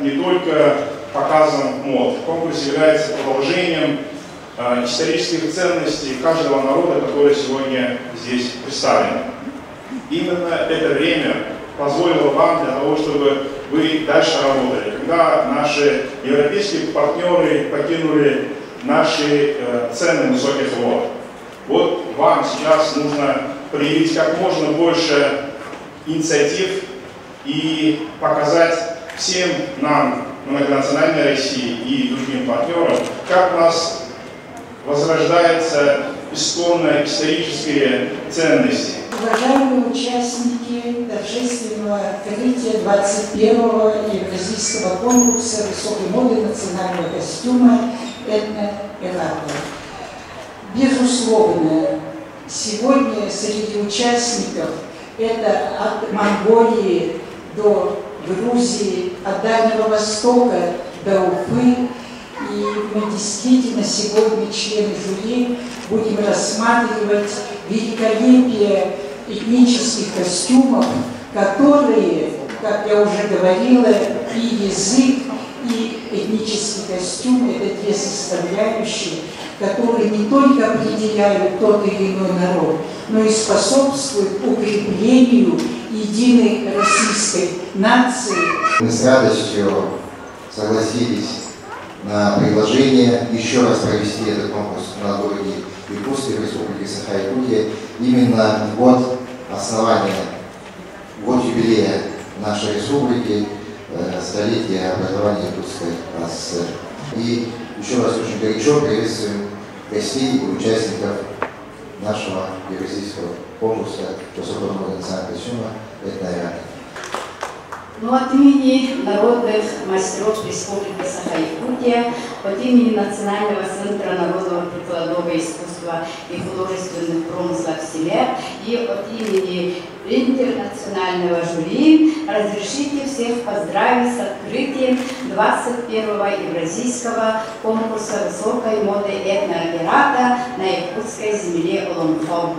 не только показом мод. Конкурс является продолжением исторических ценностей каждого народа, который сегодня здесь представлен. Именно это время позволило вам для того, чтобы вы дальше работали. Когда наши европейские партнеры покинули наши цены высоких вод, вот вам сейчас нужно проявить как можно больше инициатив и показать всем нам, многонациональной России и другим партнерам, как у нас возрождаются исконные исторические ценности. Уважаемые участники торжественного открытия 21-го Евразийского конкурса высокой моды национального костюма «Этно-Эрата». Безусловно, сегодня среди участников это от Монголии до Грузии, от Дальнего Востока до Уфы. И мы действительно сегодня, члены жюри, будем рассматривать великолепие этнических костюмов, которые, как я уже говорила, и язык, и этнический костюм – это две составляющие, которые не только определяют тот или иной народ, но и способствуют укреплению единой российской нации. Мы с радостью согласились на предложение еще раз провести этот конкурс на городе Якутске, в Республике Саха-Якутия, именно в год основания, год юбилея нашей республики, столетия образования Якутской ССР. И еще раз очень горячо приветствуем гостей и участников нашего евразийского конкурса высокой моды национального костюма «Этно-Эрата». Но от имени народных мастеров Республики Саха-Якутия, от имени Национального центра народного прикладного искусства и художественных промыслов «Семер» и от имени интернационального жюри разрешите всех поздравить с открытием 21-го Евразийского конкурса высокой моды «Этно-Эрата» на якутской земле Олонхом.